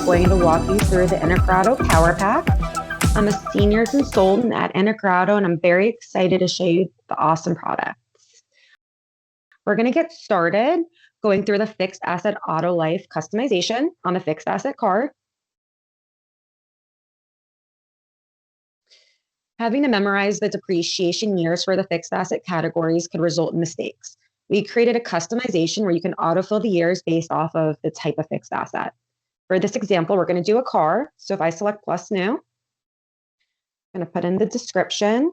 going to walk you through the Integrato Power Pack. I'm a senior consultant at Integrato, and I'm very excited to show you the awesome products. We're going to get started going through the fixed asset auto life customization on the fixed asset card. Having to memorize the depreciation years for the fixed asset categories could result in mistakes. We created a customization where you can autofill the years based off of the type of fixed asset. For this example, we're going to do a car. So if I select plus new, I'm going to put in the description.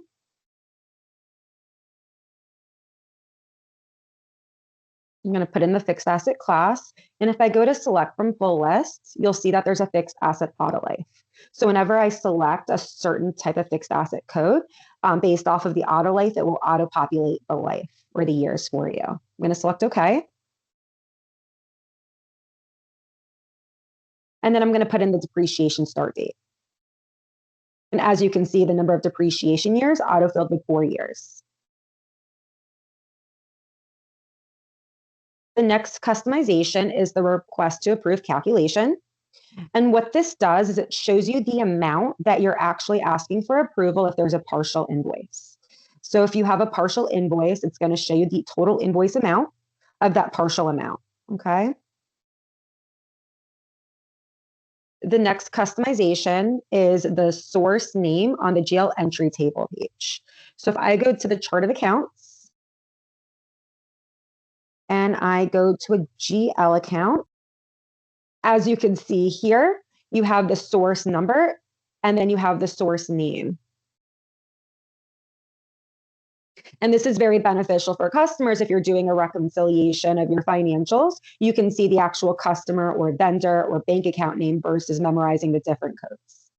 I'm going to put in the fixed asset class. And if I go to select from full list, you'll see that there's a fixed asset auto life. So whenever I select a certain type of fixed asset code, based off of the auto life, it will auto populate the life or the years for you. I'm going to select OK. And then I'm going to put in the depreciation start date. And as you can see, the number of depreciation years autofilled with 4 years. The next customization is the request to approve calculation. And what this does is it shows you the amount that you're actually asking for approval if there's a partial invoice. So if you have a partial invoice, it's going to show you the total invoice amount of that partial amount. Okay. The next customization is the source name on the GL entry table page. So if I go to the chart of accounts and I go to a GL account, as you can see here, you have the source number and then you have the source name. And this is very beneficial for customers if you're doing a reconciliation of your financials. You can see the actual customer or vendor or bank account name versus memorizing the different codes.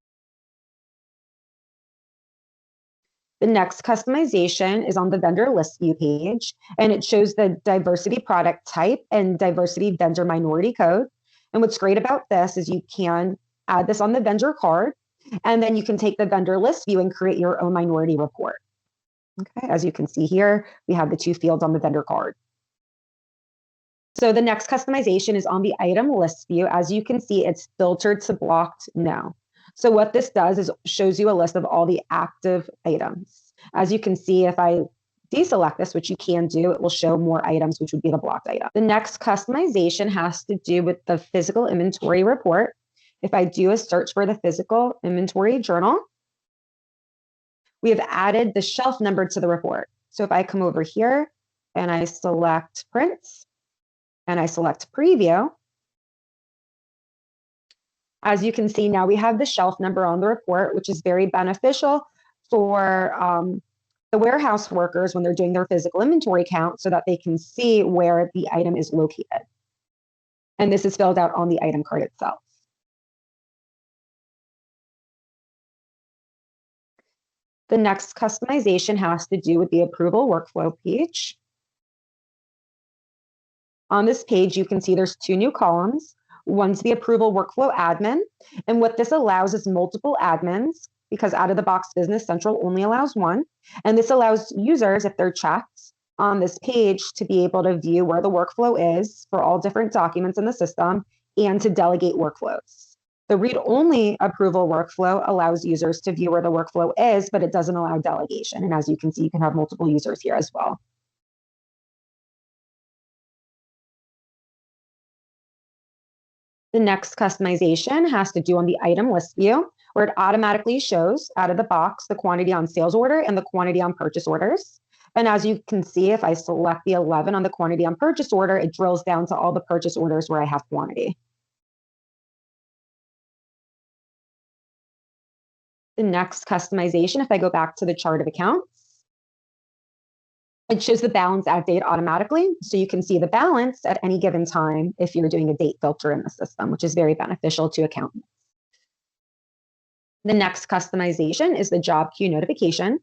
The next customization is on the vendor list view page, and it shows the diversity product type and diversity vendor minority code. And what's great about this is you can add this on the vendor card, and then you can take the vendor list view and create your own minority report. Okay, as you can see here, we have the 2 fields on the vendor card. So the next customization is on the item list view. As you can see, it's filtered to blocked no. So what this does is shows you a list of all the active items. As you can see, if I deselect this, which you can do, it will show more items, which would be the blocked item. The next customization has to do with the physical inventory report. If I do a search for the physical inventory journal, we have added the shelf number to the report. So if I come over here and I select print and I select preview, as you can see, now we have the shelf number on the report, which is very beneficial for the warehouse workers when they're doing their physical inventory count so that they can see where the item is located. And this is filled out on the item card itself. The next customization has to do with the approval workflow page. On this page, you can see there's 2 new columns. One's the approval workflow admin. And what this allows is multiple admins, because out of the box Business Central only allows 1. And this allows users, if they're checked on this page, to be able to view where the workflow is for all different documents in the system and to delegate workflows. The read-only approval workflow allows users to view where the workflow is, but it doesn't allow delegation. And as you can see, you can have multiple users here as well. The next customization has to do on the item list view, where it automatically shows out of the box the quantity on sales order and the quantity on purchase orders. And as you can see, if I select the 11 on the quantity on purchase order, it drills down to all the purchase orders where I have quantity. The next customization, if I go back to the chart of accounts, it shows the balance at date automatically. So you can see the balance at any given time if you're doing a date filter in the system, which is very beneficial to accountants. The next customization is the job queue notification,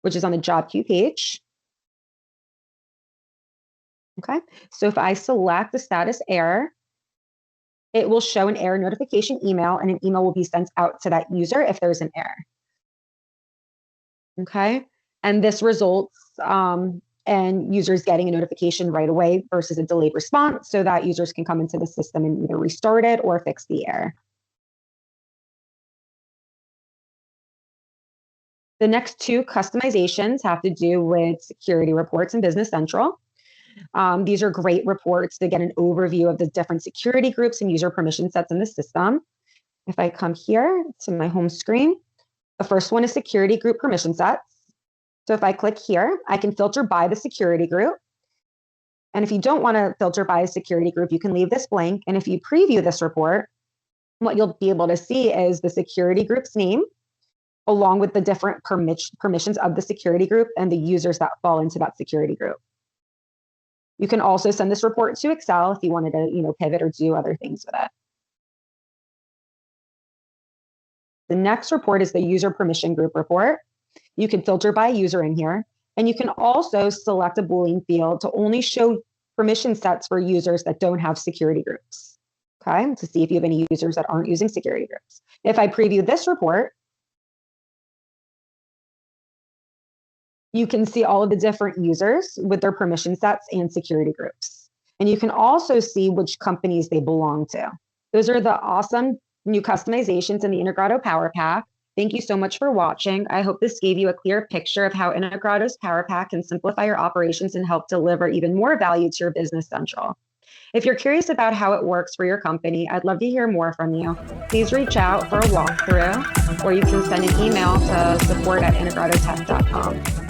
which is on the job queue page. Okay, so if I select the status error, it will show an error notification email, and an email will be sent out to that user if there's an error. Okay, and this results and users getting a notification right away versus a delayed response so that users can come into the system and either restart it or fix the error. The next two customizations have to do with security reports in Business Central. These are great reports to get an overview of the different security groups and user permission sets in the system. If I come here to my home screen, the first one is security group permission sets. So if I click here, I can filter by the security group. And if you don't want to filter by a security group, you can leave this blank. And if you preview this report, what you'll be able to see is the security group's name, along with the different permissions of the security group and the users that fall into that security group. You can also send this report to Excel if you wanted to, pivot or do other things with it. The next report is the user permission group report. You can filter by user in here, and you can also select a Boolean field to only show permission sets for users that don't have security groups, okay? To see if you have any users that aren't using security groups. If I preview this report, you can see all of the different users with their permission sets and security groups. And you can also see which companies they belong to. Those are the awesome new customizations in the Integrato Power Pack. Thank you so much for watching. I hope this gave you a clear picture of how Integrato's Power Pack can simplify your operations and help deliver even more value to your Business Central. If you're curious about how it works for your company, I'd love to hear more from you. Please reach out for a walkthrough, or you can send an email to support@integratotech.com.